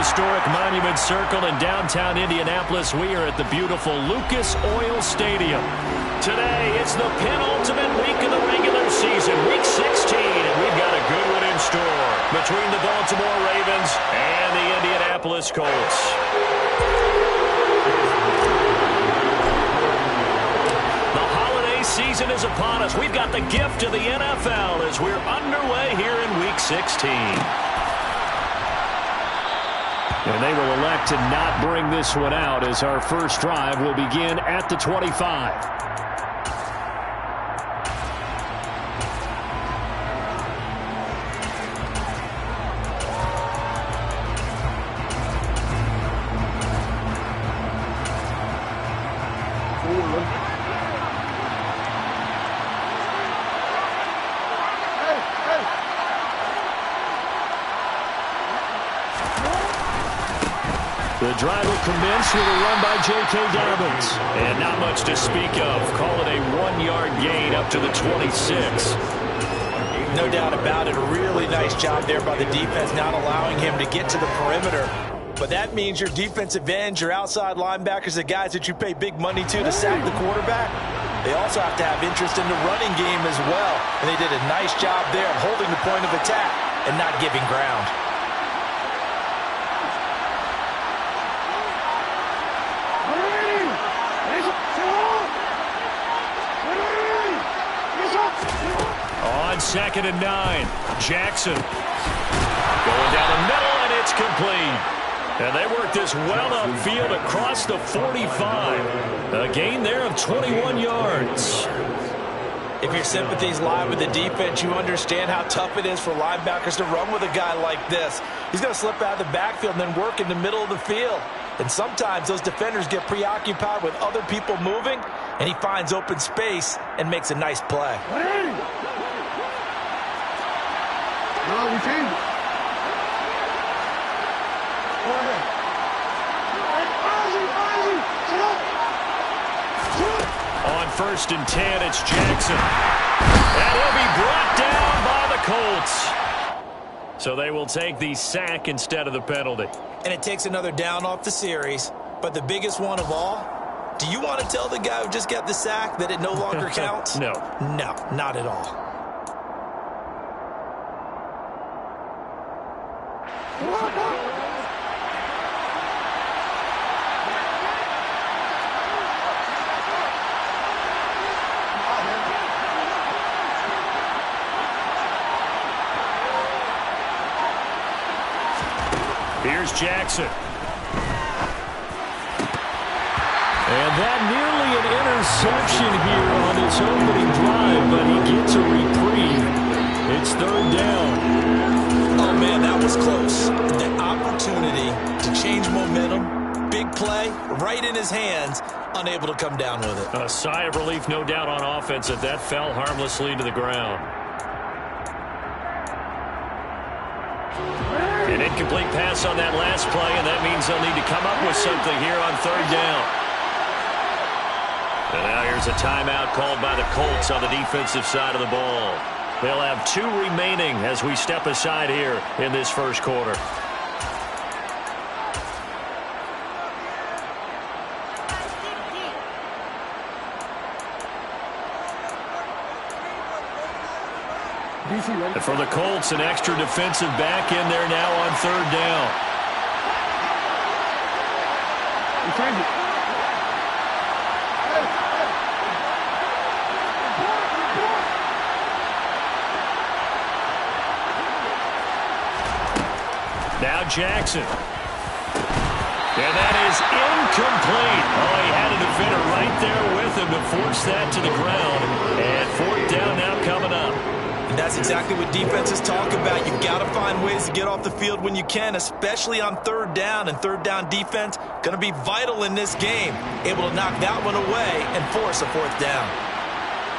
historic Monument Circle in downtown Indianapolis. We are at the beautiful Lucas Oil Stadium. Today, it's the penultimate week of the regular season, week 16, and we've got a good one in store between the Baltimore Ravens and the Indianapolis Colts. The holiday season is upon us. We've got the gift of the NFL as we're underway here in week 16. And they will elect to not bring this one out as our first drive will begin at the 25. The drive will commence with a run by J.K. Dobbins. And not much to speak of. Call it a 1-yard gain up to the 26. No doubt about it. A really nice job there by the defense, not allowing him to get to the perimeter. But that means your defensive ends, your outside linebackers, the guys that you pay big money to sack the quarterback, they also have to have interest in the running game as well. And they did a nice job there of holding the point of attack and not giving ground. On 2nd and 9, Jackson going down the middle, and it's complete. And they work this well upfield across the 45. A gain there of 21 yards. If your sympathies lie with the defense, you understand how tough it is for linebackers to run with a guy like this. He's going to slip out of the backfield and then work in the middle of the field. And sometimes those defenders get preoccupied with other people moving, and he finds open space and makes a nice play. On 1st and 10, it's Jackson. And he'll be brought down by the Colts. So they will take the sack instead of the penalty. And it takes another down off the series. But the biggest one of all, do you want to tell the guy who just got the sack that it no longer counts? No. No, not at all. Here's Jackson. And that nearly an interception here on its opening drive, but he gets a reprieve. It's 3rd down. Oh, man, that was close. The opportunity to change momentum, big play, right in his hands, unable to come down with it. A sigh of relief, no doubt, on offense that that fell harmlessly to the ground. An incomplete pass on that last play, and that means they'll need to come up with something here on 3rd down. And now here's a timeout called by the Colts on the defensive side of the ball. They'll have 2 remaining as we step aside here in this first quarter. And for the Colts, an extra defensive back in there now on 3rd down. Now Jackson. And that is incomplete. Oh, he had a defender right there with him to force that to the ground. And 4th down now coming up. And that's exactly what defenses talk about. You've got to find ways to get off the field when you can, especially on 3rd down. And 3rd down defense going to be vital in this game. Able to knock that one away and force a 4th down.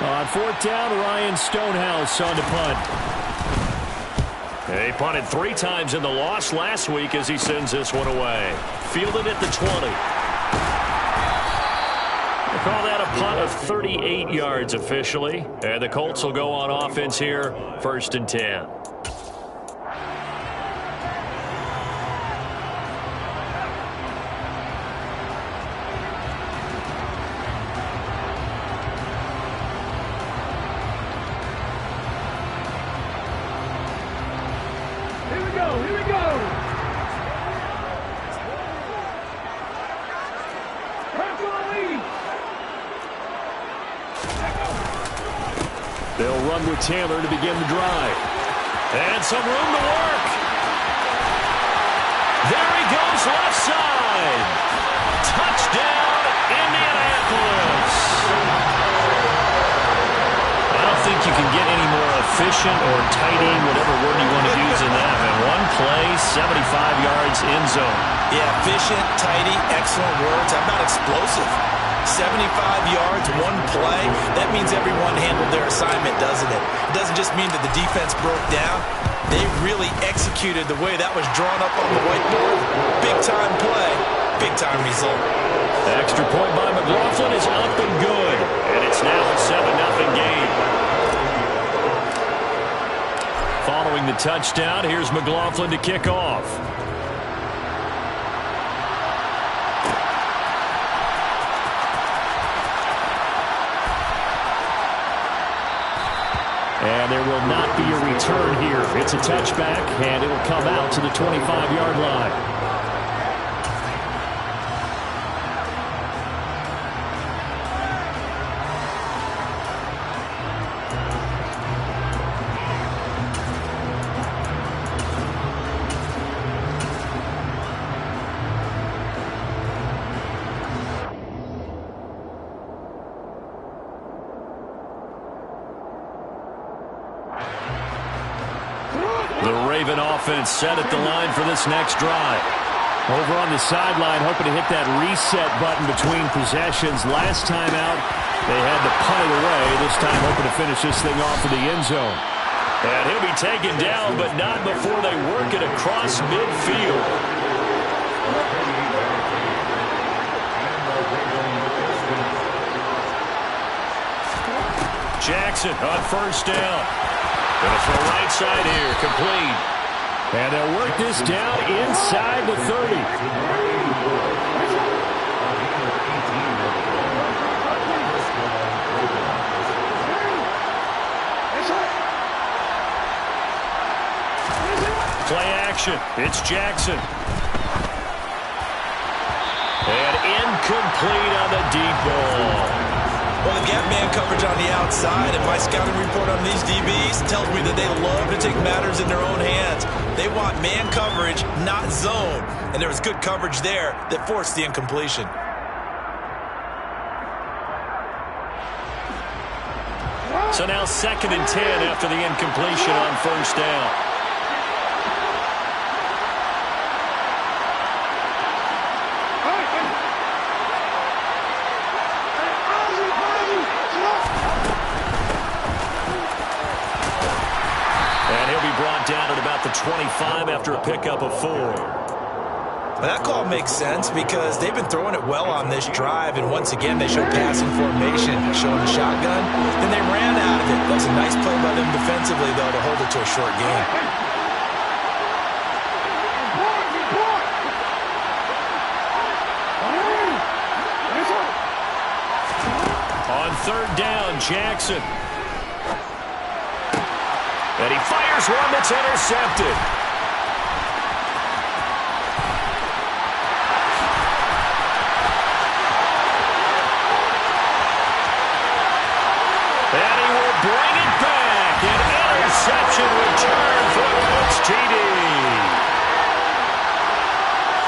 On 4th down, Ryan Stonehouse on to punt. He punted 3 times in the loss last week as he sends this one away. Fielded at the 20. We'll call that a punt of 38 yards officially. And the Colts will go on offense here, 1st and 10. on with Taylor to begin the drive. And some room to work. There he goes, left side. Touchdown, Indianapolis. I don't think you can get any more efficient or tidy, whatever word you want to use in that. And one play, 75 yards in zone. Yeah, efficient, tidy, excellent words. How about explosive? 75 yards, one play. That means everyone handled their assignment, doesn't it? It doesn't just mean that the defense broke down. They really executed the way that was drawn up on the whiteboard. Big-time play, big-time result. The extra point by McLaughlin is up and good. And it's now a 7-0 game. Following the touchdown, here's McLaughlin to kick off. And there will not be a return here. It's a touchback, and it'll come out to the 25-yard line. The Raven offense set at the line for this next drive. Over on the sideline, hoping to hit that reset button between possessions. Last time out, they had to punt it away. This time hoping to finish this thing off in the end zone. And he'll be taken down, but not before they work it across midfield. Jackson on first down. Gonna throw right side here, complete. And they'll work this down inside the 30. Play action. It's Jackson. And incomplete on the deep ball. Well, they've got man coverage on the outside, and my scouting report on these DBs tells me that they love to take matters in their own hands. They want man coverage, not zone. And there was good coverage there that forced the incompletion. So now 2nd and 10 after the incompletion on first down. Down at about the 25 after a pickup of 4. Well, that call makes sense because they've been throwing it well on this drive, and once again they showed passing formation, showing the shotgun, then they ran out of it. That's a nice play by them defensively, though, to hold it to a short gain. On 3rd down, Jackson. And he fires one that's intercepted. And he will bring it back. An interception return for Coach TD.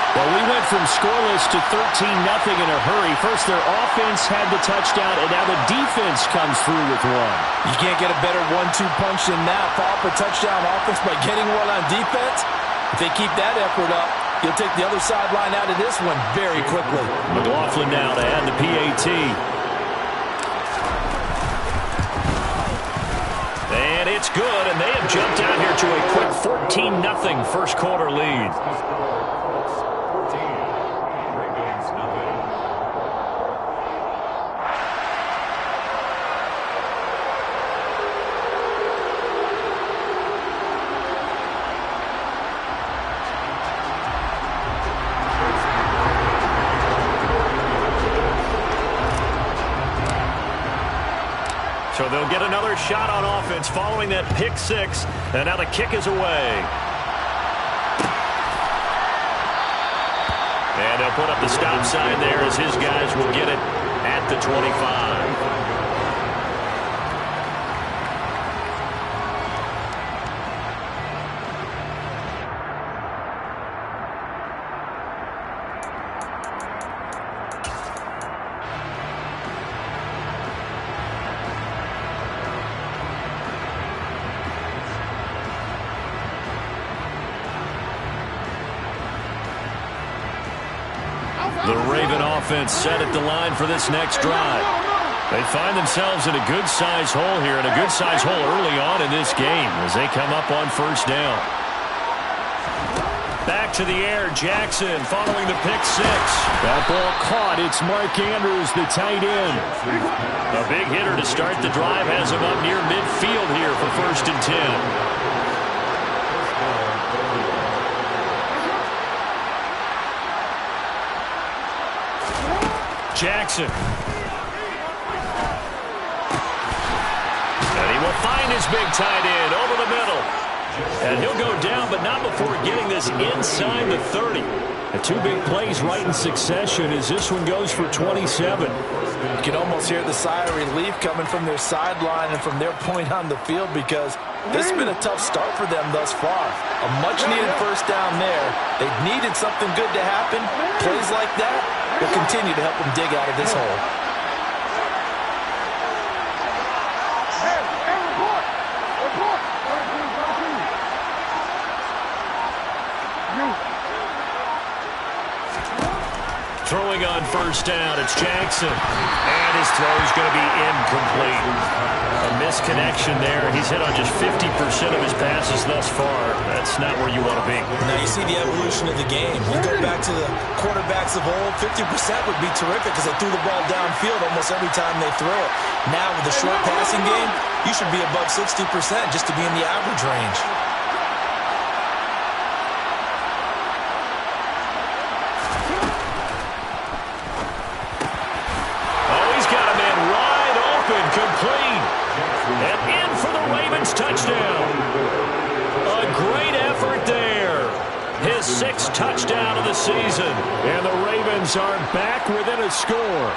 Well, we went from scoreless to 13-0 in a hurry. First, their offense had the touchdown, and now the defense comes through with one. You can't get a better 1-2 punch than that. Fall for touchdown offense by getting one on defense. If they keep that effort up, you'll take the other sideline out of this one very quickly. McLaughlin now to add the PAT. And it's good, and they have jumped out here to a quick 14-0 first quarter lead. So they'll get another shot on offense following that pick 6. And now the kick is away. And they'll put up the stop sign there as his guys will get it at the 25. The Raven offense set at the line for this next drive. They find themselves in a good-sized hole here, and a good-sized hole early on in this game as they come up on first down. Back to the air, Jackson following the pick six. That ball caught. It's Mark Andrews, the tight end. A big hitter to start the drive has him up near midfield here for 1st and 10. Jackson. And he will find his big tight end over the middle. And he'll go down, but not before getting this inside the 30. The two big plays right in succession as this one goes for 27. You can almost hear the sigh of relief coming from their sideline and from their point on the field because this has been a tough start for them thus far. A much-needed first down there. They needed something good to happen. Plays like that will continue to help them dig out of this hole. Throwing on first down, it's Jackson. And his throw is going to be incomplete. A misconnection there. He's hit on just 50% of his passes thus far. That's not where you want to be. Now you see the evolution of the game. You go back to the quarterbacks of old, 50% would be terrific because they threw the ball downfield almost every time they throw it. Now with the short passing game, you should be above 60% just to be in the average range. Complete. And in for the Ravens touchdown. A great effort there. His 6th touchdown of the season. And the Ravens are back within a score.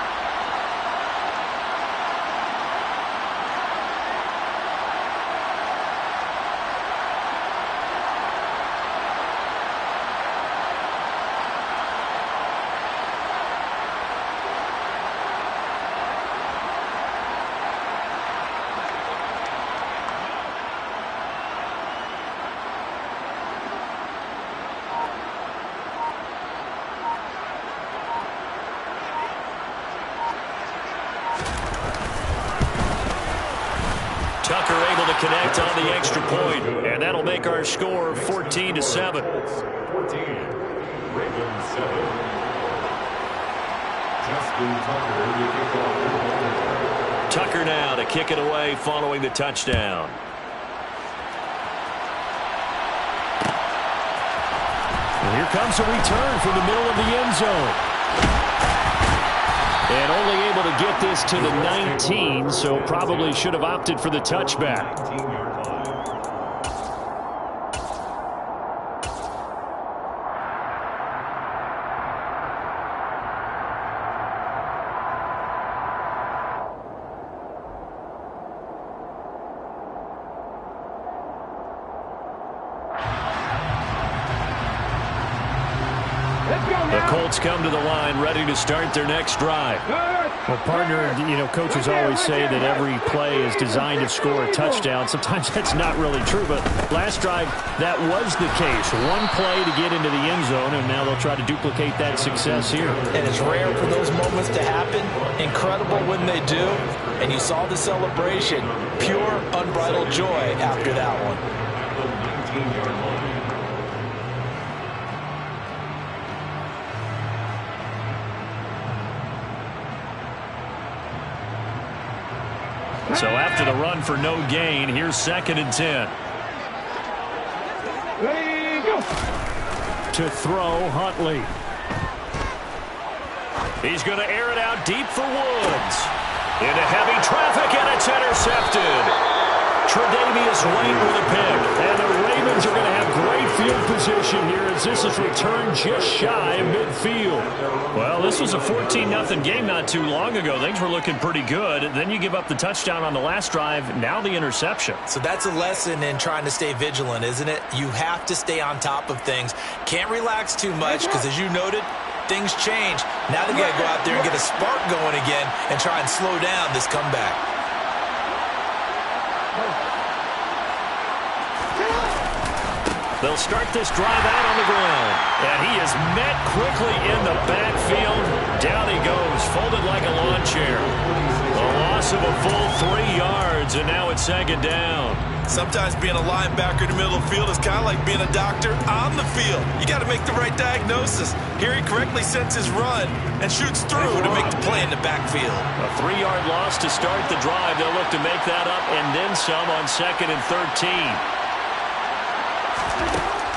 Tucker able to connect on the extra point, and that'll make our score 14-7. Tucker now to kick it away following the touchdown. And here comes a return from the middle of the end zone. And only able to get this to the 19, so probably should have opted for the touchback. The Colts come to the line ready to start their next drive. Well, partner, coaches always say that every play is designed to score a touchdown. Sometimes that's not really true, but last drive, that was the case. One play to get into the end zone, and now they'll try to duplicate that success here. And it's rare for those moments to happen. Incredible when they do. And you saw the celebration. Pure, unbridled joy after that one. So after the run for no gain, here's 2nd and 10. To throw, Huntley. He's going to air it out deep for Woods. Into heavy traffic, and it's intercepted. Tre'Davious White with a pick. And the Ravens are going to have great field position here as this is returned just shy of midfield. Well, this was a 14-0 game not too long ago. Things were looking pretty good. Then you give up the touchdown on the last drive. Now the interception. So that's a lesson in trying to stay vigilant, isn't it? You have to stay on top of things. Can't relax too much because, as you noted, things change. Now they got to go out there and get a spark going again and try and slow down this comeback. They'll start this drive out on the ground. And he is met quickly in the backfield. Down he goes, folded like a lawn chair. A loss of a full 3 yards, and now it's second down. Sometimes being a linebacker in the middle of the field is kind of like being a doctor on the field. You got to make the right diagnosis. Here he correctly sets his run and shoots through to make the play in the backfield. A 3-yard loss to start the drive. They'll look to make that up and then some on 2nd and 13.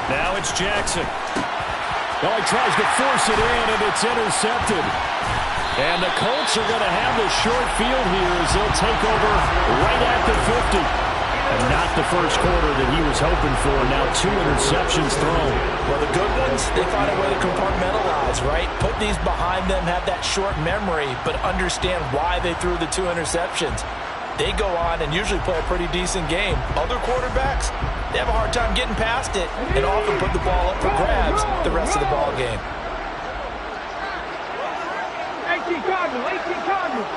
Now it's Jackson. Oh, he tries to force it in, and it's intercepted. And the Colts are going to have the short field here as they'll take over right at the 50. And not the first quarter that he was hoping for. Now 2 interceptions thrown. Well, the good ones, they find a way to compartmentalize, right? Put these behind them, have that short memory, but understand why they threw the 2 interceptions. They go on and usually play a pretty decent game. Other quarterbacks, they have a hard time getting past it and often put the ball up for grabs the rest of the ball game. 18 Cardinals.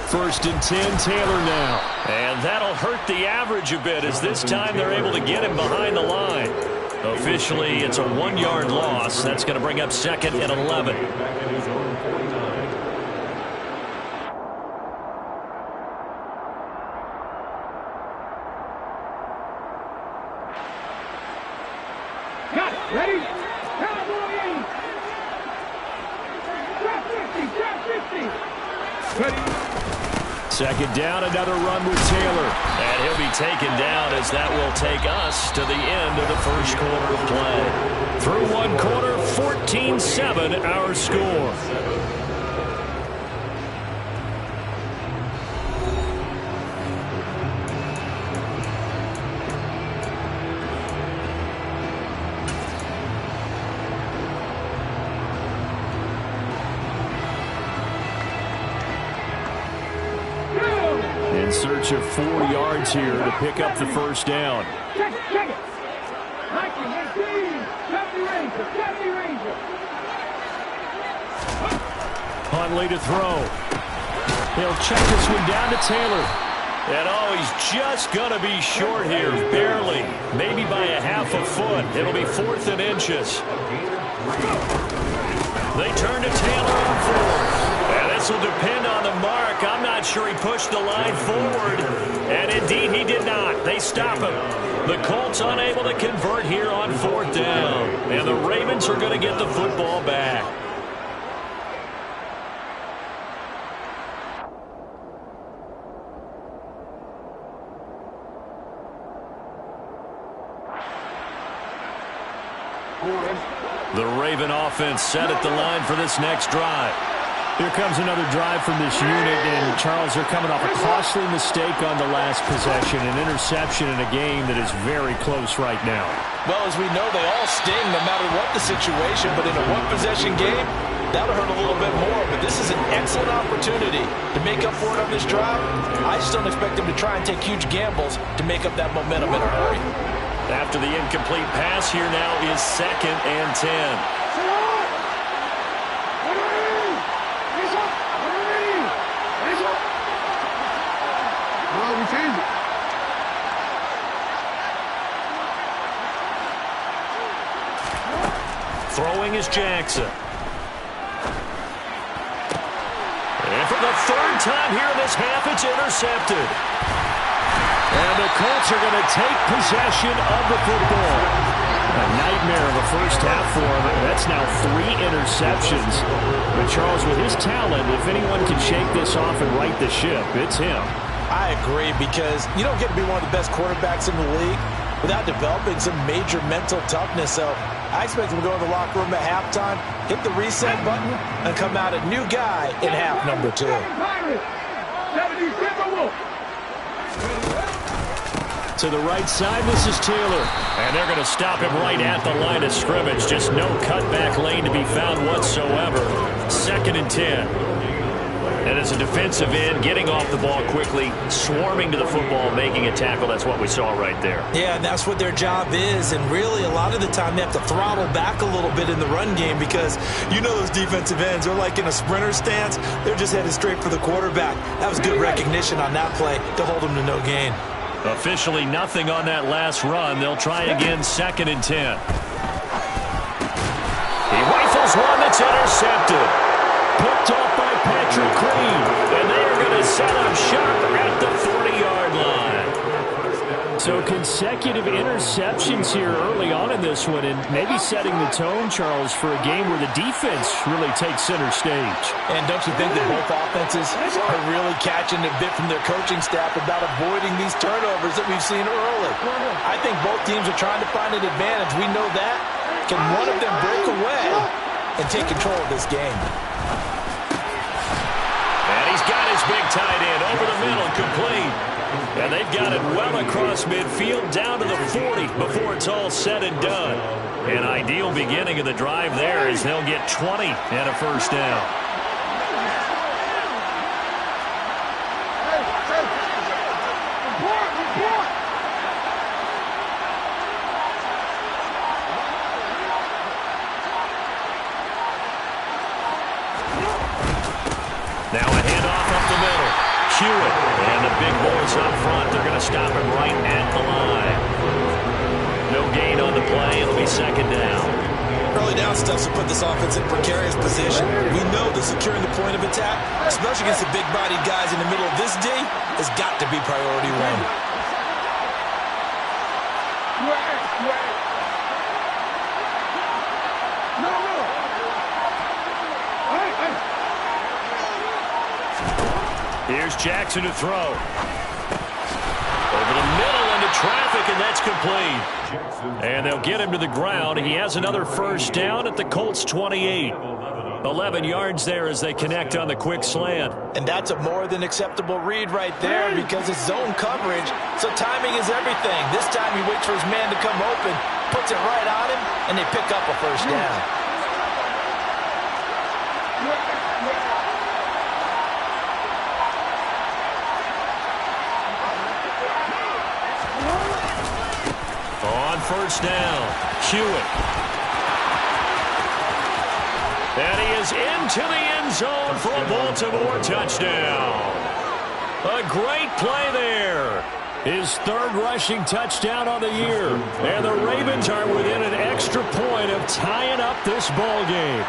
1st and 10, Taylor now. And that'll hurt the average a bit as this time they're able to get him behind the line. Officially, it's a 1-yard loss. That's going to bring up 2nd and 11. Got it. Ready? Cowboys! Drop 50! Ready? 2nd down, another run with Taylor. And he'll be taken down as that will take us to the end of the first quarter of play. Through 1 quarter, 14-7 our score. In search of 4 yards here to pick up the first down. Check it. 19, 70 Ranger. Huntley to throw. He'll check this one down to Taylor. And he's just going to be short here, barely. Maybe by a half a foot. It'll be 4th and inches. They turn to Taylor on 4th. And this will depend on the mark. I'm not sure he pushed the line forward. And indeed, he did not. They stop him. The Colts unable to convert here on 4th down. And the Ravens are going to get the football back. The Raven offense set at the line for this next drive. Here comes another drive from this unit, and Charles, they're coming off a costly mistake on the last possession, an interception in a game that is very close right now. Well, as we know, they all sting no matter what the situation, but in a one-possession game, that'll hurt a little bit more. But this is an excellent opportunity to make up for it on this drive. I just don't expect them to try and take huge gambles to make up that momentum in a hurry. After the incomplete pass, here now is 2nd and 10. Throwing is Jackson. And for the 3rd time here in this half, it's intercepted. And the Colts are going to take possession of the football. A nightmare of a first half for him. That's now 3 interceptions. But Charles, with his talent, if anyone can shake this off and right the ship, it's him. I agree, because you don't get to be one of the best quarterbacks in the league without developing some major mental toughness. So I expect him to go to the locker room at halftime, hit the reset button, and come out a new guy in half number 2. To the right side, this is Taylor. And they're going to stop him right at the line of scrimmage. Just no cutback lane to be found whatsoever. 2nd and 10. And as a defensive end, getting off the ball quickly, swarming to the football, making a tackle. That's what we saw right there. Yeah, and that's what their job is. And really, a lot of the time, they have to throttle back a little bit in the run game, because you know those defensive ends are like in a sprinter stance. They're just headed straight for the quarterback. That was good recognition on that play to hold him to no gain. Officially nothing on that last run. They'll try again, 2nd and 10. He rifles one that's intercepted. Picked off by Patrick Green. And they are going to set up shop at the 40-yard line. So consecutive interceptions here early on in this one, and maybe setting the tone, Charles, for a game where the defense really takes center stage. And don't you think that both offenses are really catching a bit from their coaching staff about avoiding these turnovers that we've seen early? I think both teams are trying to find an advantage. We know that. Can one of them break away and take control of this game? And he's got his big tight end over the middle, complete. And they've got it well across midfield down to the 40 before it's all said and done. An ideal beginning of the drive there as they'll get 20 and a first down. Now a handoff up the middle. Hewitt and the big boys up front. They're going to stop him right at the line. No gain on the play. It'll be 2nd down. Early down stuff to put this offense in precarious position. We know that securing the point of attack, especially against the big-bodied guys in the middle of this D, has got to be priority one. Here's Jackson to throw. Over the middle into traffic, and that's complete. And they'll get him to the ground. He has another first down at the Colts 28. 11 yards there as they connect on the quick slant. And that's a more than acceptable read right there because it's zone coverage, so timing is everything. This time he waits for his man to come open, puts it right on him, and they pick up a first down. On first down, Hewitt. And he is into the end zone for a Baltimore touchdown. A great play there. His 3rd rushing touchdown on the year. And the Ravens are within an extra point of tying up this ball game.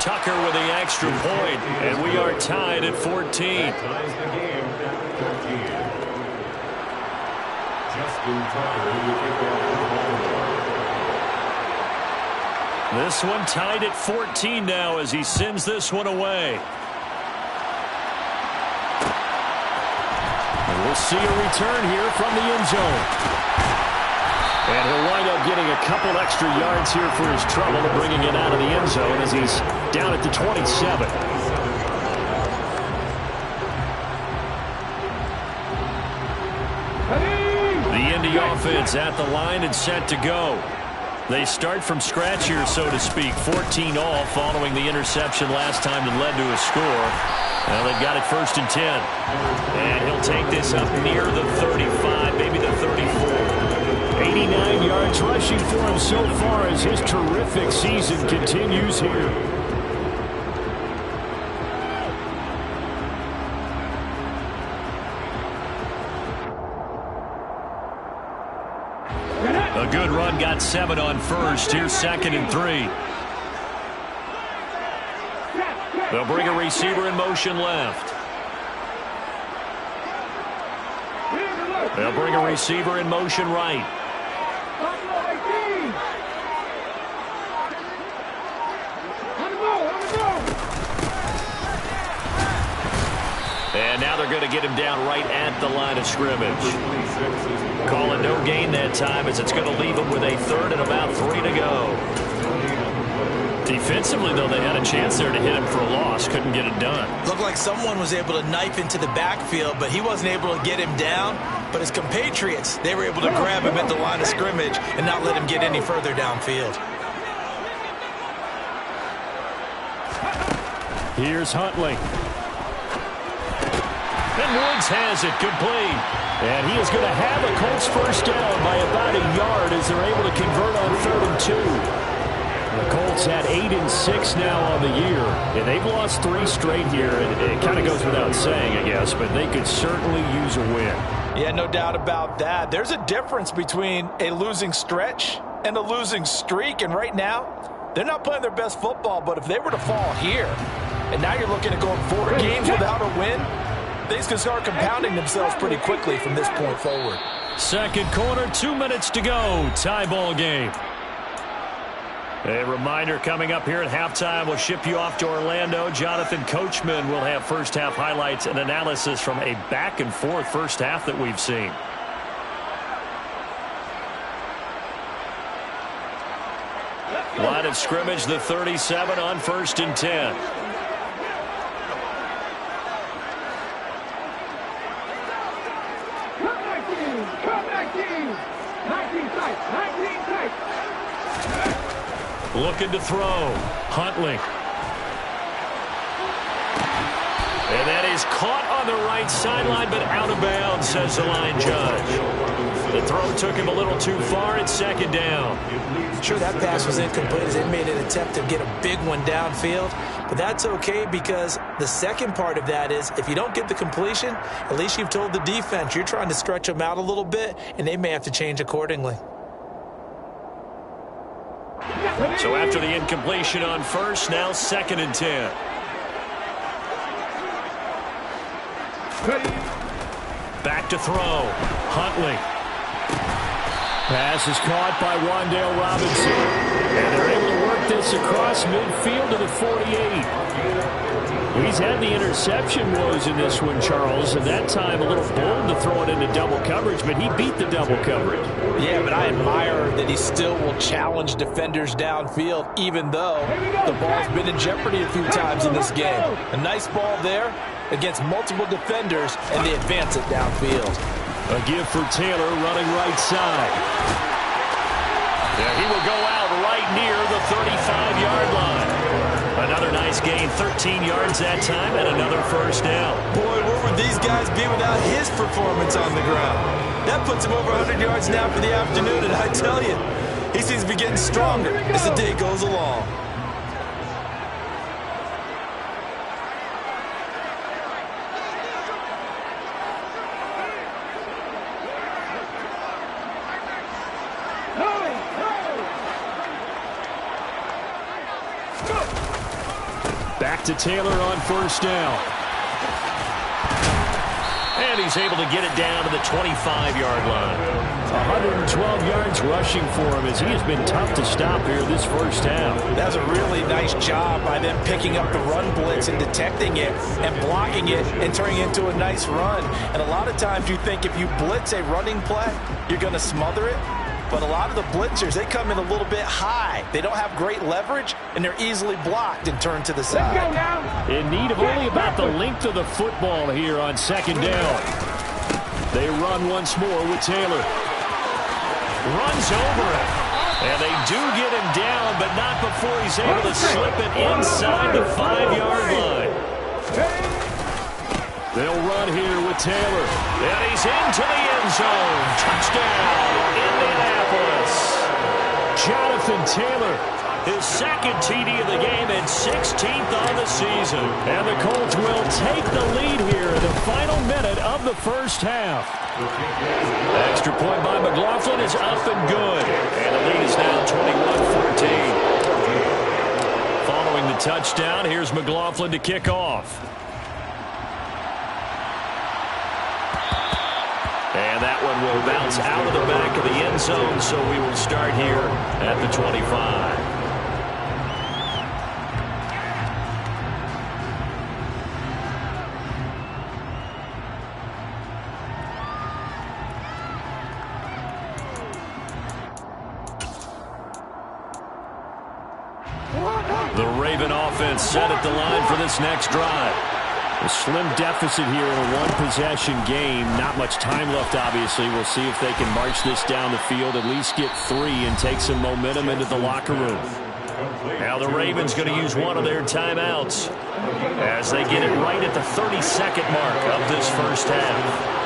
Tucker with the extra point, and we are tied at 14. This one tied at 14 now as he sends this one away. And we'll see a return here from the end zone. And he'll wind up getting a couple extra yards here for his trouble, bringing it out of the end zone as he's down at the 27. The Indy offense at the line and set to go. They start from scratch here, so to speak. 14 all following the interception last time that led to a score. Well, they've got it 1st and 10. And he'll take this up near the 35, maybe the 34. 89 yards rushing for him so far as his terrific season continues here. A good run, got 7 on first. Here's 2nd and 3. They'll bring a receiver in motion left. They'll bring a receiver in motion right. And now they're going to get him down right at the line of scrimmage. Call it no gain that time as it's going to leave him with a 3rd and about 3 to go. Defensively, though, they had a chance there to hit him for a loss. Couldn't get it done. Looked like someone was able to knife into the backfield, but he wasn't able to get him down. But his compatriots, they were able to grab him at the line of scrimmage and not let him get any further downfield. Here's Huntley. And Woods has it complete. And he is going to have a Colts first down by about a yard as they're able to convert on 3rd and 2. The Colts had 8-6 now on the year, and they've lost 3 straight here. And it kind of goes without saying, I guess, but they could certainly use a win. Yeah, no doubt about that. There's a difference between a losing stretch and a losing streak, and right now, they're not playing their best football, but if they were to fall here, and now you're looking at going 4 games without a win, things can start compounding themselves pretty quickly from this point forward. Second quarter, 2 minutes to go. Tie ball game. A reminder coming up here at halftime. We'll ship you off to Orlando. Jonathan Coachman will have first half highlights and analysis from a back and forth first half that we've seen. Line of scrimmage, the 37 on 1st and 10. Come back, team. 19 tight, 19 tight. Looking to throw. Huntley. And that is caught on the right sideline, but out of bounds, says the line judge. The throw took him a little too far. It's 2nd down. Sure, that pass was incomplete as they made an attempt to get a big one downfield, but that's okay because the second part of that is if you don't get the completion, at least you've told the defense you're trying to stretch them out a little bit, and they may have to change accordingly. So after the incompletion on 1st, now 2nd and 10. Back to throw. Huntley. Pass is caught by Wan'Dale Robinson. And they're able to work this across midfield to the 48. He's had the interception woes in this one, Charles, and that time a little bold to throw it into double coverage, but he beat the double coverage. Yeah, but I admire that he still will challenge defenders downfield, even though the ball's been in jeopardy a few times in this game. A nice ball there against multiple defenders, and they advance it downfield. A give for Taylor running right side. Yeah, he will go out right near the 35-yard line. Another nice gain, 13 yards that time, and another first down. Boy, where would these guys be without his performance on the ground? That puts him over 100 yards now for the afternoon, and I tell you, he seems to be getting stronger as the day goes along. Back to Taylor on first down. And he's able to get it down to the 25-yard line. 112 yards rushing for him as he has been tough to stop here this first half. That's a really nice job by them picking up the run blitz and detecting it and blocking it and turning it into a nice run. And a lot of times you think if you blitz a running play, you're going to smother it. But a lot of the blitzers, they come in a little bit high. They don't have great leverage, and they're easily blocked and turned to the side. Let's go now. In need of only about the length of the football here on 2nd down. They run once more with Taylor. Runs over him. And they do get him down, but not before he's able to slip it inside the 5-yard line. They'll run here with Taylor. And he's into the end zone. Touchdown, Indianapolis. Jonathan Taylor, his 2nd TD of the game and 16th on the season. And the Colts will take the lead here in the final minute of the first half. Extra point by McLaughlin is up and good. And the lead is now 21-14. Following the touchdown, here's McLaughlin to kick off. And that one will bounce out of the back of the end zone, so we will start here at the 25. The Raven offense set at the line for this next drive. A slim deficit here in a one-possession game. Not much time left, obviously. We'll see if they can march this down the field, at least get 3, and take some momentum into the locker room. Now the Ravens going to use one of their timeouts as they get it right at the 32nd mark of this first half.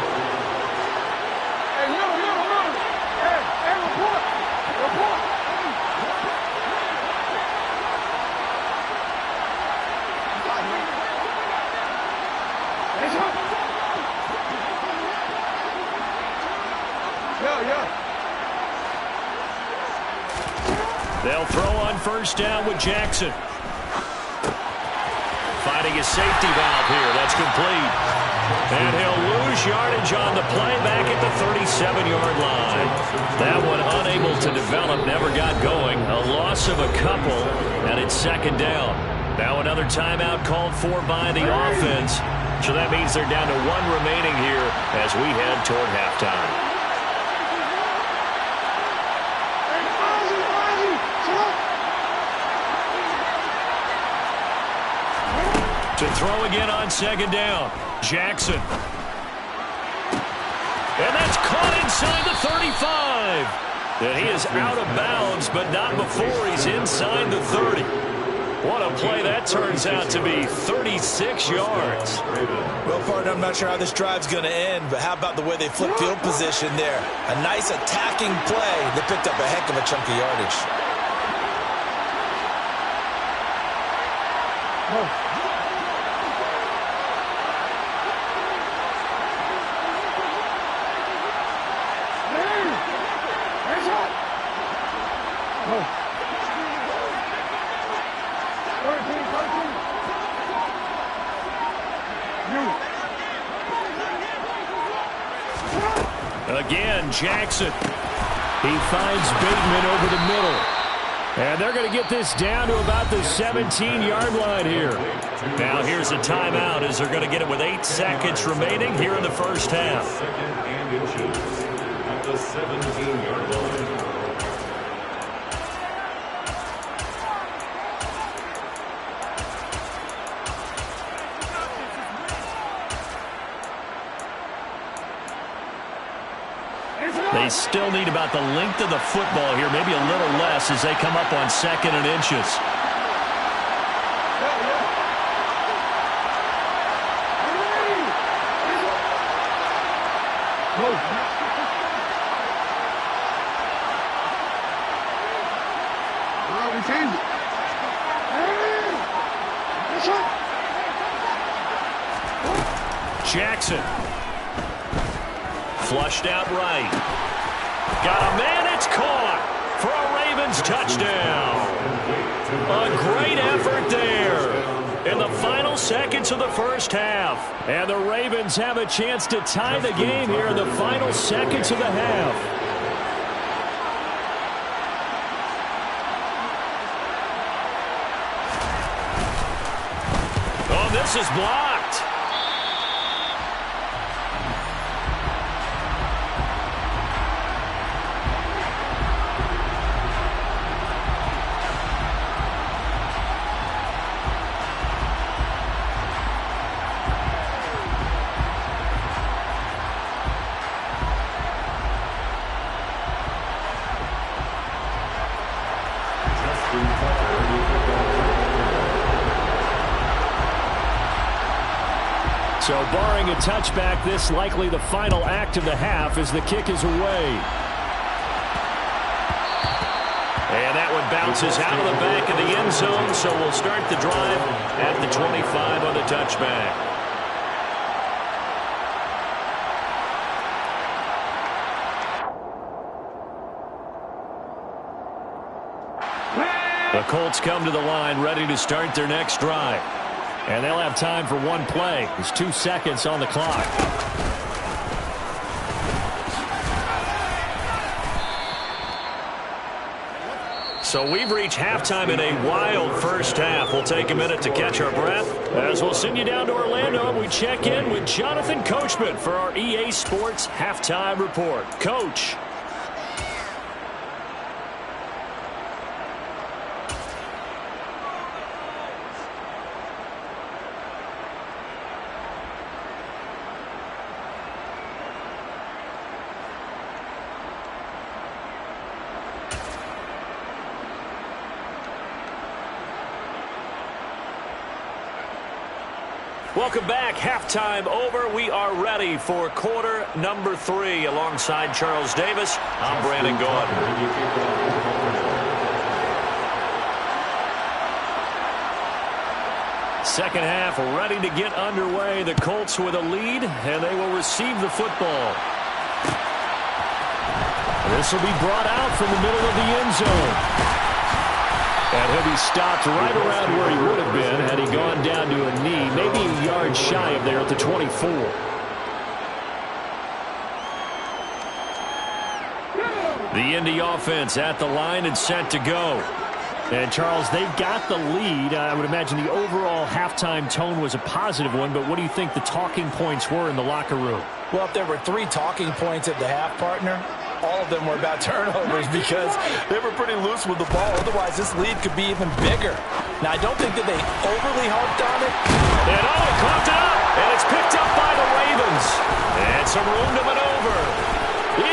They'll throw on first down with Jackson. Finding a safety valve here. That's complete. And he'll lose yardage on the play back at the 37-yard line. That one unable to develop, never got going. A loss of a couple, and it's second down. Now another timeout called for by the offense. So that means they're down to 1 remaining here as we head toward halftime. To throw again on second down. Jackson. And that's caught inside the 35. And he is out of bounds, but not before he's inside the 30. What a play that turns out to be. 36 yards. Well, partner, I'm not sure how this drive's going to end, but how about the way they flip field position there? A nice attacking play. They picked up a heck of a chunk of yardage. Again, Jackson. He finds Bateman over the middle. And they're going to get this down to about the 17-yard line here. Now here's a timeout as they're going to get it with 8 seconds remaining here in the first half. Second and inches at the 17-yard line. They still need about the length of the football here, maybe a little less as they come up on 2nd and inches. Jackson. Flushed out right. Got a man, it's caught for a Ravens touchdown. A great effort there in the final seconds of the first half. And the Ravens have a chance to tie the game here in the final seconds of the half. Oh, this is blocked. So barring a touchback, this likely the final act of the half as the kick is away. And that one bounces out of the back of the end zone, so we'll start the drive at the 25 on the touchback. The Colts come to the line ready to start their next drive. And they'll have time for one play. There's 2 seconds on the clock. So we've reached halftime in a wild first half. We'll take a minute to catch our breath as we'll send you down to Orlando and we check in with Jonathan Coachman for our EA Sports Halftime Report. Coach. Welcome back. Halftime over. We are ready for quarter number 3. Alongside Charles Davis, I'm Brandon Gaudin. Second half ready to get underway. The Colts with a lead, and they will receive the football. This will be brought out from the middle of the end zone. And he'll be stopped right around where he would have been had he gone down to a knee, maybe a yard shy of there at the 24. The Indy offense at the line and set to go. And, Charles, they've got the lead. I would imagine the overall halftime tone was a positive one, but what do you think the talking points were in the locker room? Well, if there were 3 talking points at the half, partner, all of them were about turnovers because they were pretty loose with the ball. Otherwise, this lead could be even bigger. Now, I don't think that they overly harped on it. And they caught it up, and it's picked up by the Ravens. And some room to maneuver.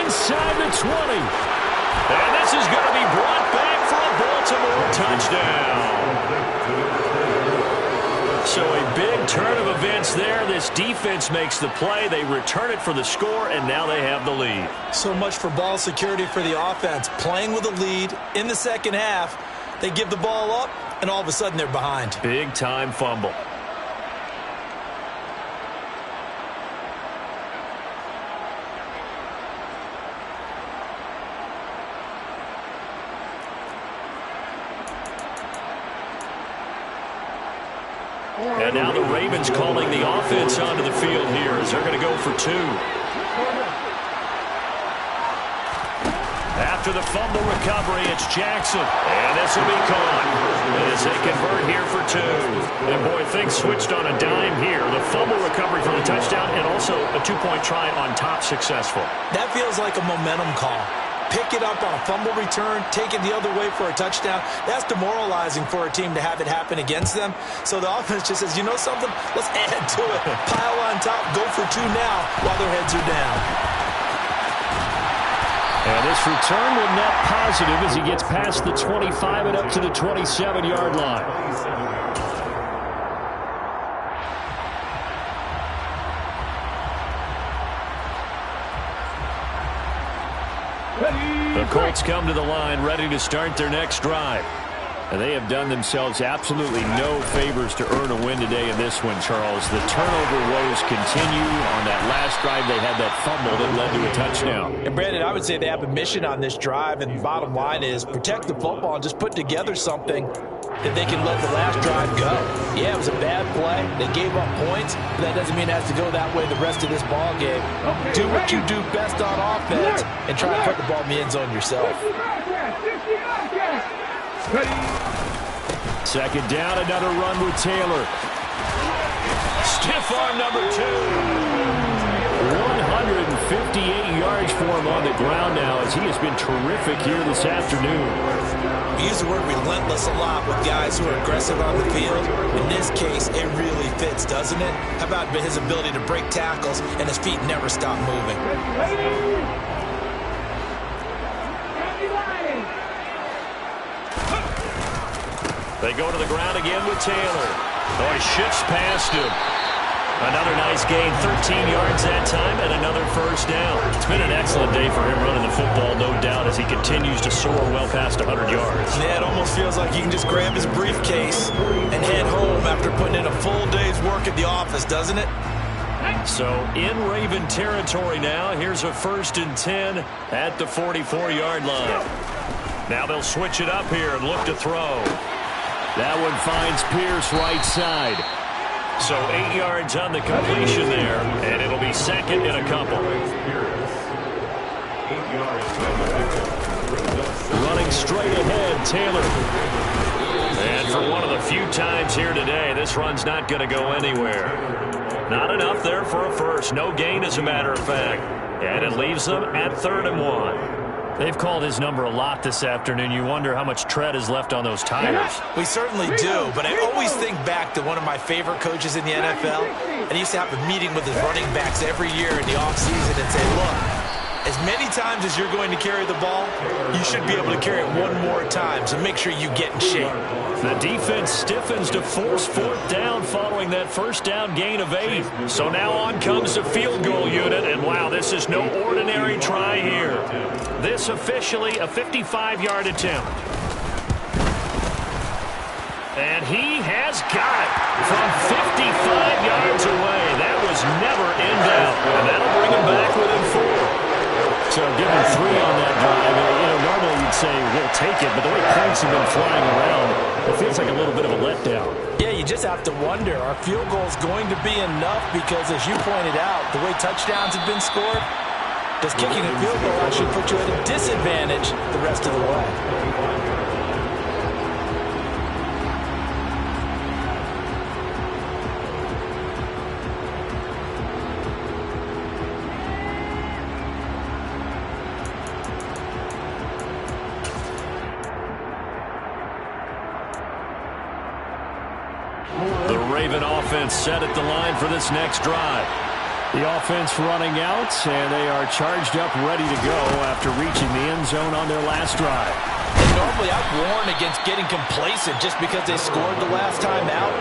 Inside the 20. And this is going to be brought back for a Baltimore touchdown. So a big turn of events there. This defense makes the play. They return it for the score, and now they have the lead. So much for ball security for the offense. Playing with a lead in the second half, they give the ball up, and all of a sudden they're behind. Big-time fumble. And now the Ravens calling the offense onto the field here as they're going to go for 2. After the fumble recovery, it's Jackson. And this will be caught as they convert here for 2. And, boy, things switched on a dime here. The fumble recovery for the touchdown and also a 2-point try on top successful. That feels like a momentum call. Pick it up on a fumble return, take it the other way for a touchdown. That's demoralizing for a team to have it happen against them. So the offense just says, you know something? Let's add to it. Pile on top, go for 2 now while their heads are down. And this return will net positive as he gets past the 25 and up to the 27-yard line. The Colts come to the line ready to start their next drive. And they have done themselves absolutely no favors to earn a win today in this one, Charles. The turnover woes continue. On that last drive, they had that fumble that led to a touchdown. And, Brandon, I would say they have a mission on this drive, and the bottom line is protect the football and just put together something that they can let the last drive go. Yeah, it was a bad play. They gave up points, but that doesn't mean it has to go that way the rest of this ball game. Do what you do best on offense and try to put the ball in the end zone yourself. Second down, another run with Taylor. Stiff arm number 2. 158 yards for him on the ground now as he has been terrific here this afternoon. We use the word relentless a lot with guys who are aggressive on the field. In this case, it really fits, doesn't it? How about his ability to break tackles and his feet never stop moving? They go to the ground again with Taylor. Oh, he shifts past him. Another nice gain, 13 yards that time, and another first down. It's been an excellent day for him running the football, no doubt, as he continues to soar well past 100 yards. Yeah, it almost feels like he can just grab his briefcase and head home after putting in a full day's work at the office, doesn't it? So in Raven territory now, here's a 1st and 10 at the 44-yard line. Now they'll switch it up here and look to throw. That one finds Pierce right side. So 8 yards on the completion there, and it'll be second and a couple. Running straight ahead, Taylor. And for one of the few times here today, this run's not going to go anywhere. Not enough there for a first. No gain, as a matter of fact. And it leaves them at 3rd and 1. They've called his number a lot this afternoon. You wonder how much tread is left on those tires. We certainly do, but I always think back to one of my favorite coaches in the NFL, and he used to have a meeting with his running backs every year in the offseason and say, look, As many times as you're going to carry the ball, you should be able to carry it one more time, so make sure you get in shape. The defense stiffens to force fourth down following that first down gain of 8. So now on comes the field goal unit, and wow, this is no ordinary try here. This officially a 55-yard attempt. And he has got it from 55 yards away. That was never in doubt, and that'll bring him back within 4. So given 3 on that drive, normally you'd say we'll take it, but the way points have been flying around, it feels like a little bit of a letdown. Yeah, you just have to wonder, are field goals going to be enough? Because as you pointed out, the way touchdowns have been scored, does kicking a field goal actually put you at a disadvantage the rest of the way? The Raven offense set at the line for this next drive. The offense running out, and they are charged up, ready to go after reaching the end zone on their last drive. And normally I've warned against getting complacent just because they scored the last time out.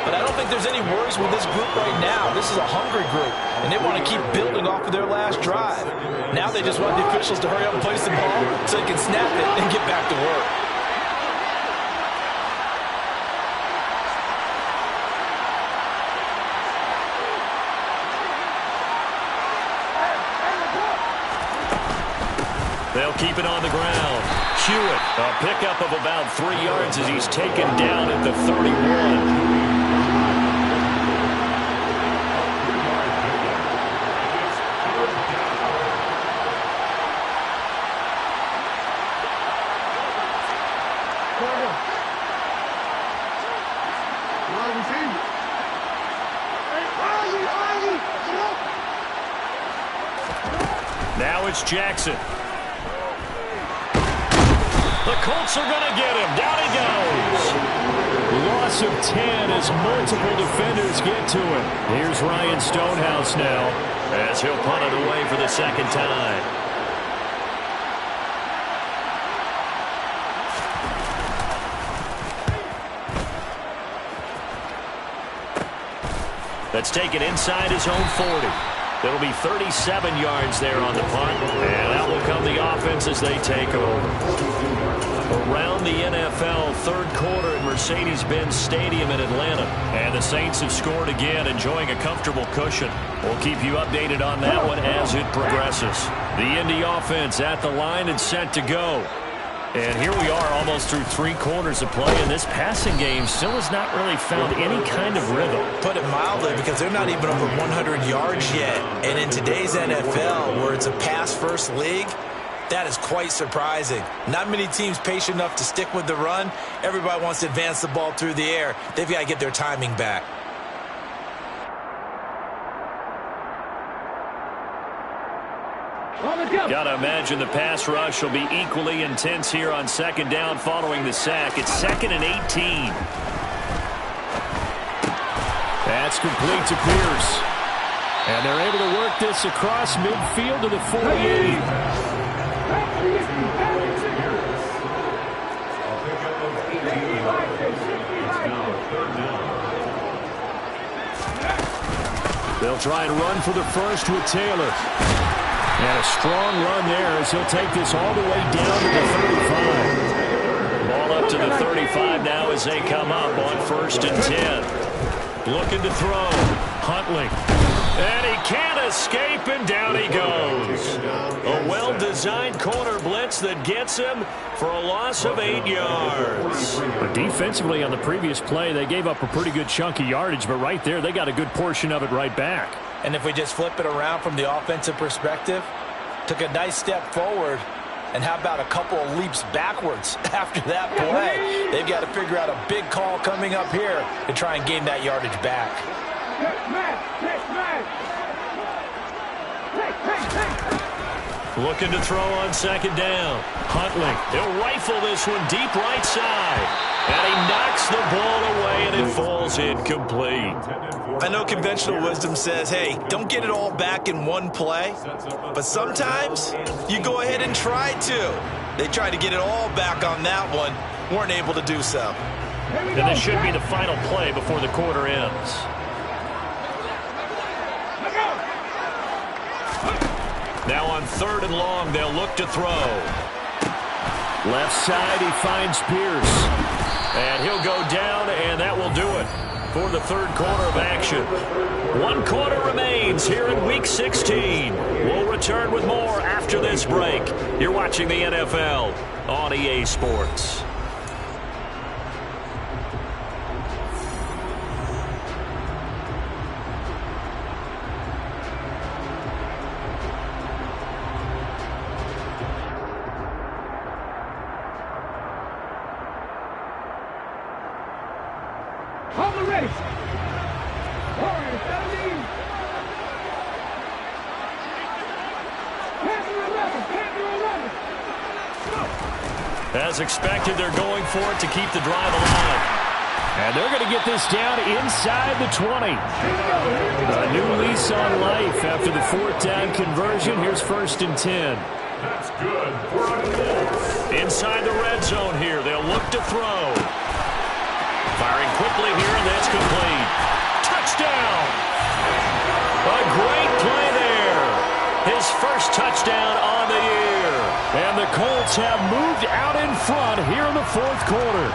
But I don't think there's any worries with this group right now. This is a hungry group, and they want to keep building off of their last drive. Now they just want the officials to hurry up and place the ball so they can snap it and get back to work. They'll keep it on the ground. Hewitt, a pickup of about 3 yards as he's taken down at the 31. Now it's Jackson. The Colts are going to get him. Down he goes. Loss of 10 as multiple defenders get to him. Here's Ryan Stonehouse now, as he'll punt it away for the second time. That's taken inside his own 40. It'll be 37 yards there on the punt, and that will come the offense as they take over. Around the NFL, third quarter at Mercedes-Benz Stadium in Atlanta, and the Saints have scored again, enjoying a comfortable cushion. We'll keep you updated on that one as it progresses. The Indy offense at the line and set to go. And here we are almost through 3 quarters of play, and this passing game still has not really found any kind of rhythm. Put it mildly, because they're not even over 100 yards yet. And in today's NFL, where it's a pass-first league, that is quite surprising. Not many teams patient enough to stick with the run. Everybody wants to advance the ball through the air. They've got to get their timing back. Got to imagine the pass rush will be equally intense here on second down following the sack. It's 2nd and 18. That's complete to Pierce. And they're able to work this across midfield to the 48. They'll try and run for the first with Taylor. And a strong run there as he'll take this all the way down to the 35. Ball up to the 35 now as they come up on 1st and 10. Looking to throw. Huntley. And he can't escape, and down he goes. A well-designed corner blitz that gets him for a loss of 8 yards. But defensively on the previous play, they gave up a pretty good chunk of yardage, but right there, they got a good portion of it right back. And if we just flip it around from the offensive perspective, took a nice step forward, and how about a couple of leaps backwards after that play? They've got to figure out a big call coming up here to try and gain that yardage back. Looking to throw on second down. Huntley, he'll rifle this one deep right side. And he knocks the ball away, and it falls incomplete. I know conventional wisdom says, hey, don't get it all back in one play. But sometimes you go ahead and try to. They tried to get it all back on that one. Weren't able to do so. And this should be the final play before the quarter ends. Now on 3rd and long, they'll look to throw. Left side, he finds Pierce. And he'll go down, and that will do it for the 3rd quarter of action. 1 quarter remains here in Week 16. We'll return with more after this break. You're watching the NFL on EA Sports. As expected, they're going for it to keep the drive alive. And they're going to get this down inside the 20. A new lease on life after the 4th down conversion. Here's 1st and 10. That's good for a loss. Inside the red zone here, they'll look to throw. Firing quickly here, and that's complete. Touchdown! A great play there. His first touchdown on the year. And the Colts have moved out in front here in the 4th quarter.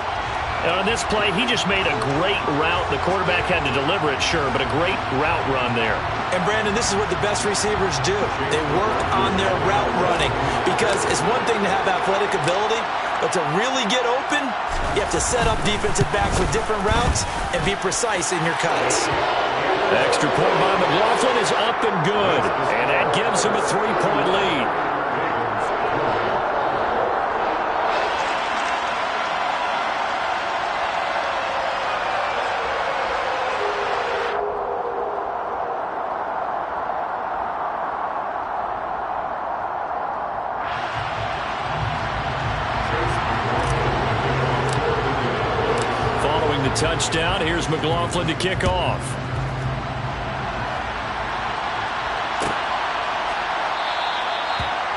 On this play, he just made a great route. The quarterback had to deliver it, sure, but a great route run there. And, Brandon, this is what the best receivers do. They work on their route running because it's one thing to have athletic ability, but to really get open, you have to set up defensive backs with different routes and be precise in your cuts. Extra point by McLaughlin is up and good, and that gives him a 3-point lead. Following the touchdown, here's McLaughlin to kick off.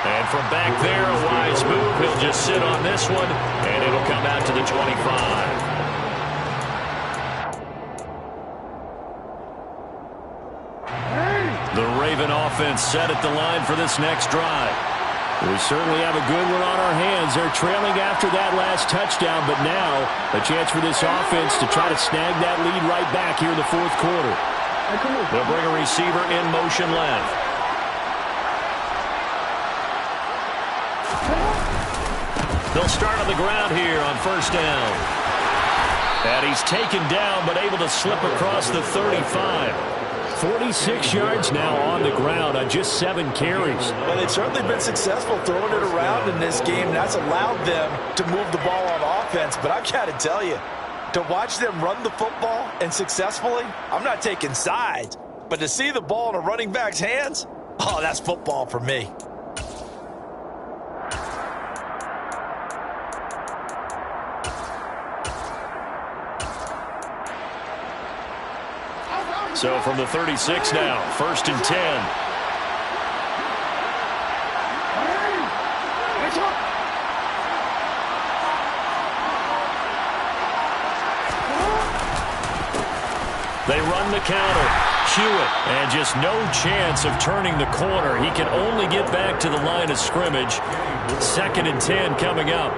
And from back there, a wise move. He'll just sit on this one, and it'll come out to the 25. The Raven offense set at the line for this next drive. We certainly have a good one on our hands. They're trailing after that last touchdown, but now a chance for this offense to try to snag that lead right back here in the 4th quarter. They'll bring a receiver in motion left. They'll start on the ground here on 1st down. And he's taken down, but able to slip across the 35. 46 yards now on the ground on just 7 carries. Well, they've certainly been successful throwing it around in this game. That's allowed them to move the ball on offense. But I've got to tell you, to watch them run the football and successfully, I'm not taking sides. But to see the ball in a running back's hands, oh, that's football for me. So from the 36 now, 1st and 10. They run the counter. Hewitt, and just no chance of turning the corner. He can only get back to the line of scrimmage. 2nd and 10 coming up.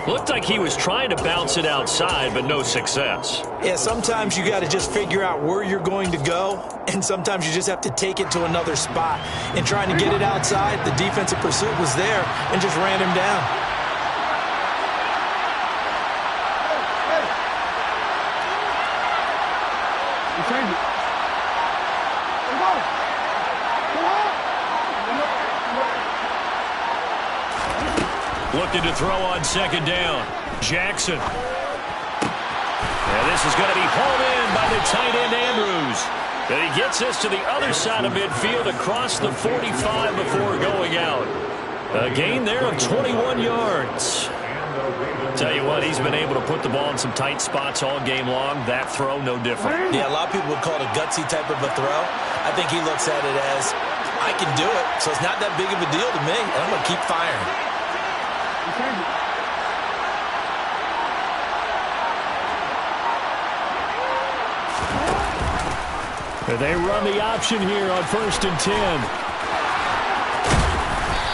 Looked like he was trying to bounce it outside, but no success. Yeah, sometimes you got to just figure out where you're going to go, and sometimes you just have to take it to another spot. And trying to get it outside, the defensive pursuit was there and just ran him down. Looking to throw on 2nd down. Jackson. And this is going to be hauled in by the tight end, Andrews. And he gets this to the other side of midfield across the 45 before going out. A gain there of 21 yards. Tell you what, he's been able to put the ball in some tight spots all game long. That throw, no different. Yeah, a lot of people would call it a gutsy type of a throw. I think he looks at it as, I can do it, so it's not that big of a deal to me, and I'm going to keep firing. They run the option here on 1st and 10.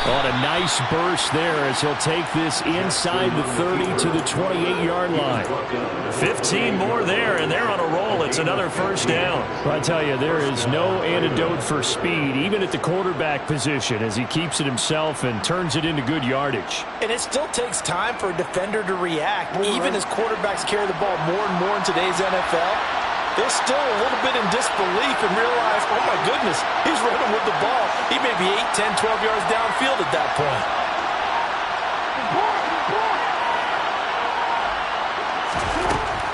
On a nice burst there as he'll take this inside the 30 to the 28-yard line. 15 more there, and they're on a roll. It's another first down. Well, I tell you, there is no antidote for speed, even at the quarterback position, as he keeps it himself and turns it into good yardage. And it still takes time for a defender to react. Even as quarterbacks carry the ball more and more in today's NFL, they're still a little bit in disbelief and realize, oh my goodness, he's running with the ball. He may be 8, 10, 12 yards downfield at that point.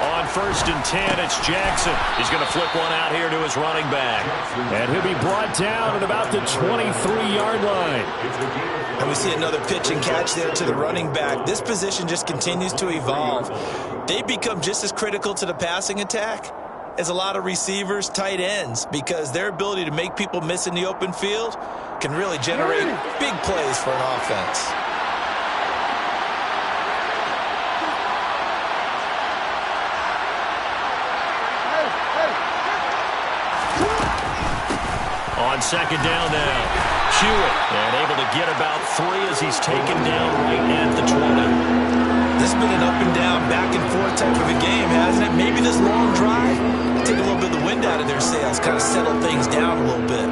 On 1st and 10, it's Jackson. He's going to flip one out here to his running back. And he'll be brought down at about the 23-yard line. And we see another pitch and catch there to the running back. This position just continues to evolve. They become just as critical to the passing attack as a lot of receivers, tight ends, because their ability to make people miss in the open field can really generate big plays for an offense. On 2nd down now, Hewitt, and able to get about 3 as he's taken down right at the 20. This has been an up and down, back and forth type of a game, hasn't it? Maybe this long drive will take a little bit of the wind out of their sails, kind of settle things down a little bit.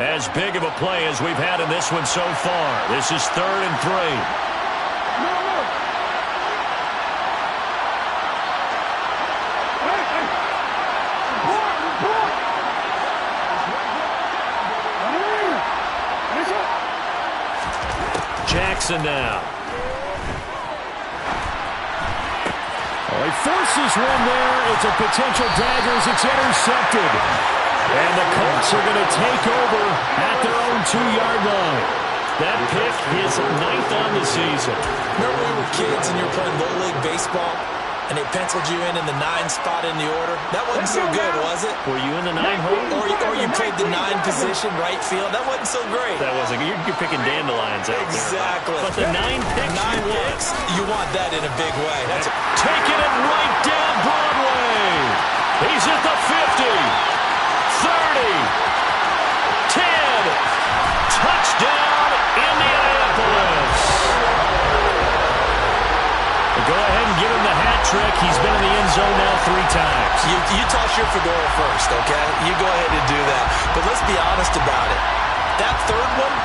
As big of a play as we've had in this one so far. This is 3rd and 3. Jackson now. Oh, he forces one there. It's a potential dagger as it's intercepted. And the Colts are going to take over at their own 2-yard line. That pick is 9th on the season. Remember we were kids and you were playing Little League Baseball and they penciled you in the 9 spot in the order? That wasn't so good, was it? Were you in the 9 hole? Or you played the 9 position, right field? That wasn't so great. That wasn't. You're picking dandelions out exactly. there. But the 9 picks, 9 picks, you want that in a big way. That's taking it right down Broadway. He's at the 50, 30, 10. Touchdown, Indianapolis. Go ahead and give him the hat trick. He's been in the end zone now 3 times. You toss your fedora first, okay? You go ahead and do that. But let's be honest about it. That 3rd one,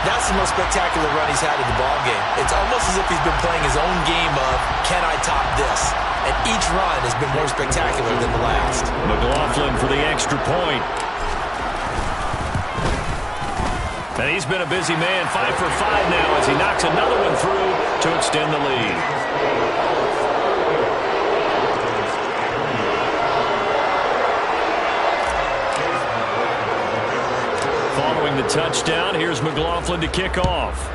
that's the most spectacular run he's had in the ballgame. It's almost as if he's been playing his own game of, can I top this? And each run has been more spectacular than the last. McLaughlin for the extra point. And he's been a busy man, 5 for 5 now as he knocks another one through to extend the lead. Following the touchdown, here's McLaughlin to kick off.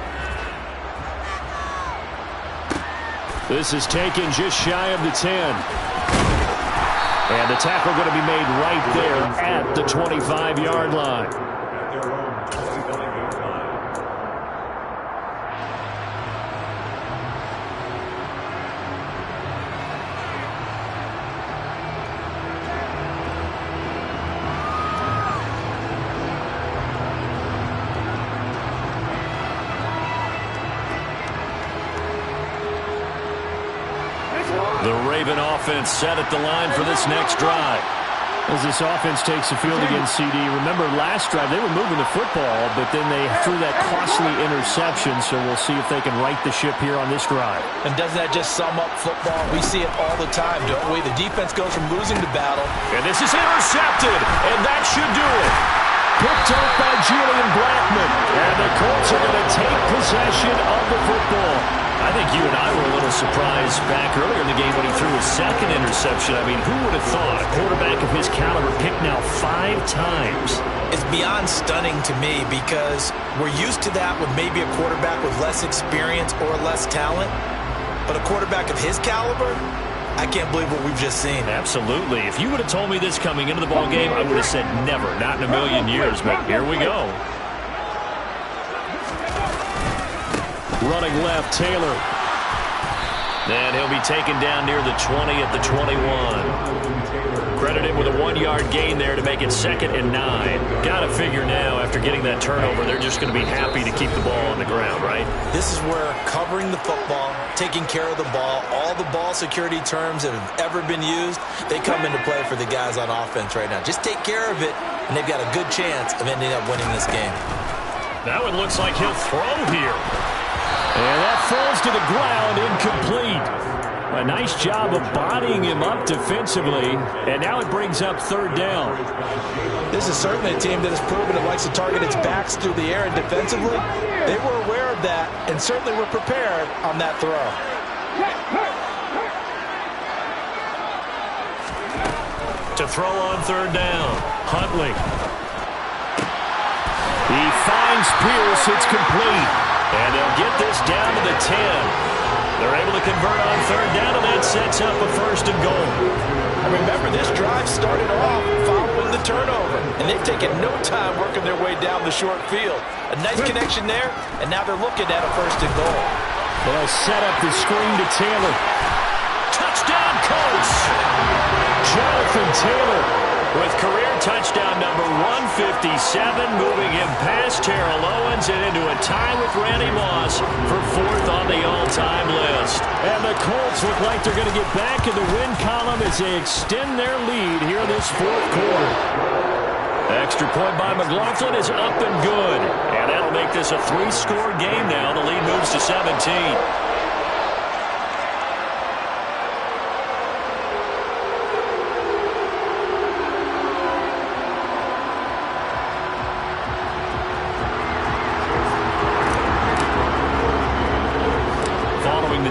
This is taken just shy of the 10. And the tackle going to be made right there at the 25-yard line. The Raven offense set at the line for this next drive. As this offense takes the field against CD, remember last drive they were moving the football, but then they threw that costly interception, so we'll see if they can right the ship here on this drive. And doesn't that just sum up football? We see it all the time, don't we? The defense goes from losing to battle. And this is intercepted, and that should do it. Picked up by Julian Blackman. And the Colts are going to take possession of the football. I think you and I were a little surprised back earlier in the game when he threw his second interception. I mean, who would have thought a quarterback of his caliber picked now 5 times? It's beyond stunning to me because we're used to that with maybe a quarterback with less experience or less talent. But a quarterback of his caliber, I can't believe what we've just seen. Absolutely. If you would have told me this coming into the ball game, I would have said never, not in a million years. But here we go. Running left, Taylor. And he'll be taken down near the 20 at the 21. Credited with a 1-yard gain there to make it 2nd and 9. Got to figure now, after getting that turnover, they're just going to be happy to keep the ball on the ground, right? This is where covering the football, taking care of the ball, all the ball security terms that have ever been used, they come into play for the guys on offense right now. Just take care of it, and they've got a good chance of ending up winning this game. Now it looks like he'll throw here. And that falls to the ground, incomplete. A nice job of bodying him up defensively, and now it brings up 3rd down. This is certainly a team that has proven it likes to target its backs through the air, and defensively, they were aware of that and certainly were prepared on that throw. To throw on 3rd down, Huntley. He finds Pierce, it's complete. And they'll get this down to the 10. They're able to convert on 3rd down, and that sets up a 1st and goal. And remember, this drive started off following the turnover, and they've taken no time working their way down the short field. A nice connection there, and now they're looking at a 1st and goal. They'll set up the screen to Taylor. Touchdown, Colts! Jonathan Taylor with career touchdown number 157, moving him past Terrell Owens and into a tie with Randy Moss for 4th on the all-time list. And the Colts look like they're going to get back in the win column as they extend their lead here in this 4th quarter. Extra point by McLaughlin is up and good. And that'll make this a 3-score game now. The lead moves to 17.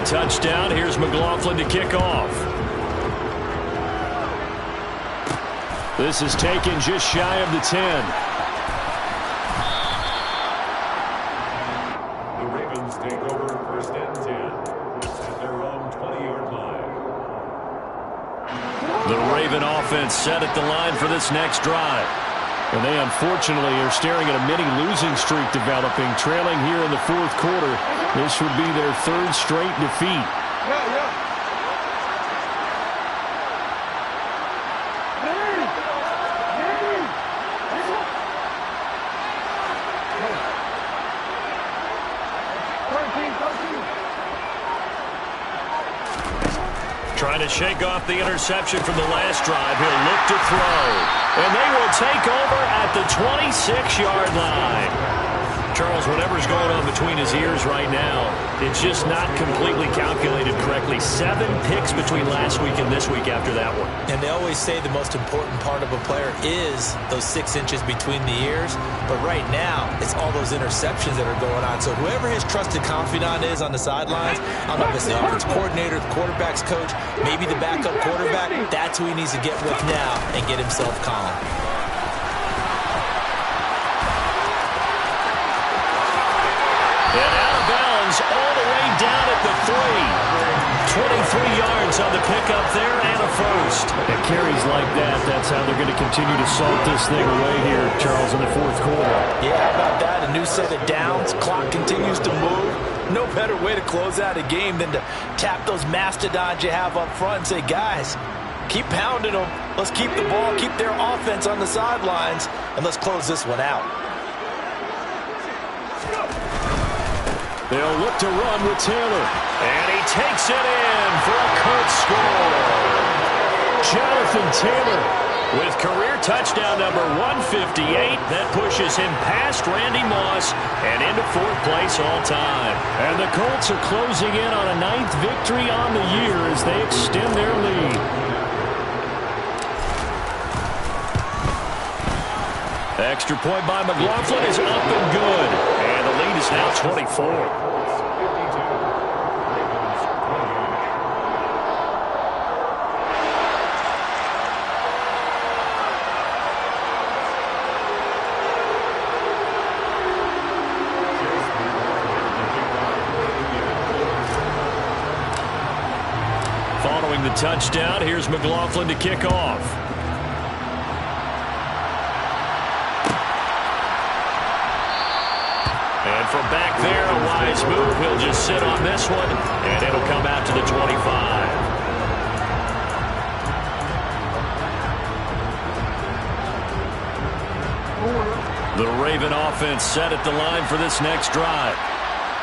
Touchdown. Here's McLaughlin to kick off. This is taken just shy of the 10. The Ravens take over 1st and 10 at their own 20-yard line. The Raven offense set at the line for this next drive. And they unfortunately are staring at a mini losing streak developing, trailing here in the 4th quarter. This would be their 3rd straight defeat. Trying to shake off the interception from the last drive. He'll look to throw. And they will take over at the 26-yard line. Charles, whatever's going on between his ears right now, it's just not completely calculated correctly. 7 picks between last week and this week after that one. And they always say the most important part of a player is those 6 inches between the ears. But right now, it's all those interceptions that are going on. So whoever his trusted confidant is on the sidelines, I don't know if it's the offense coordinator, the quarterback's coach, maybe the backup quarterback, that's who he needs to get with now and get himself calm. And out of bounds all the way down at the 3. 23 yards on the pickup there and a 1st. And carries like that, that's how they're going to continue to salt this thing away here, Charles, in the 4th quarter. Yeah, how about that? A new set of downs. Clock continues to move. No better way to close out a game than to tap those mastodons you have up front and say, guys, keep pounding them. Let's keep the ball, keep their offense on the sidelines, and let's close this one out. They'll look to run with Taylor. And he takes it in for a Colts score. Jonathan Taylor with career touchdown number 158. That pushes him past Randy Moss and into 4th place all time. And the Colts are closing in on a 9th victory on the year as they extend their lead. Extra point by McLaughlin is up and good. And the lead is now 24. Following the touchdown, here's McLaughlin to kick off. And from back there, a wise move. He'll just sit on this one, and it'll come out to the 25. The Raven offense set at the line for this next drive.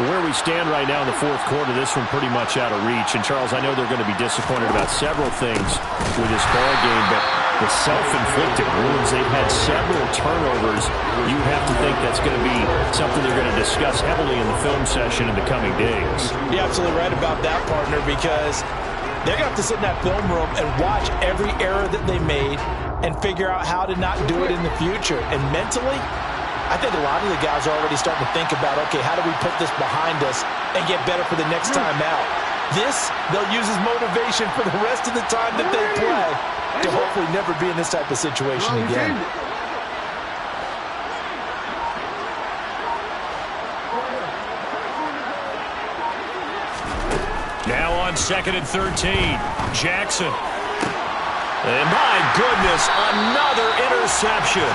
Where we stand right now in the fourth quarter, this one pretty much out of reach. And, Charles, I know they're going to be disappointed about several things with this ball game, but the self-inflicted wounds, they've had several turnovers. You have to think that's going to be something they're going to discuss heavily in the film session in the coming days. You're absolutely right about that, partner, because they're going to have to sit in that film room and watch every error that they made and figure out how to not do it in the future. And mentally, I think a lot of the guys are already starting to think about, okay, how do we put this behind us and get better for the next time out? This, they'll use as motivation for the rest of the time that they play to hopefully never be in this type of situation again. Now on 2nd and 13, Jackson. And my goodness, another interception.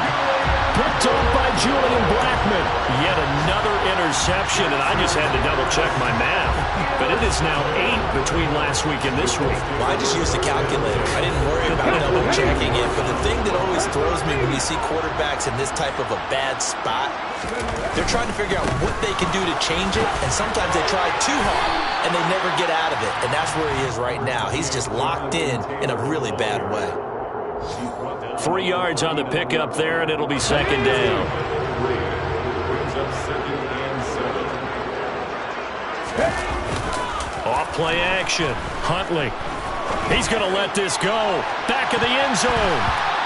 Picked off by Julian Blackmon. Yet another interception, and I just had to double-check my math. But it is now 8 between last week and this week. Well, I just used the calculator. I didn't worry about double-checking it. But the thing that always throws me when you see quarterbacks in this type of a bad spot, they're trying to figure out what they can do to change it, and sometimes they try too hard, and they never get out of it. And that's where he is right now. He's just locked in a really bad way. 3 yards on the pickup there, and it'll be 2nd down. Off play action. Huntley. He's going to let this go. Back of the end zone.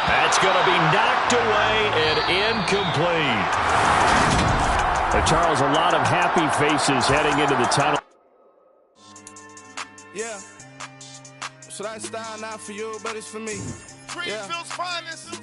That's going to be knocked away and incomplete. Charles, a lot of happy faces heading into the tunnel. Yeah. So that style not for you, but it's for me. Greenfield's finest.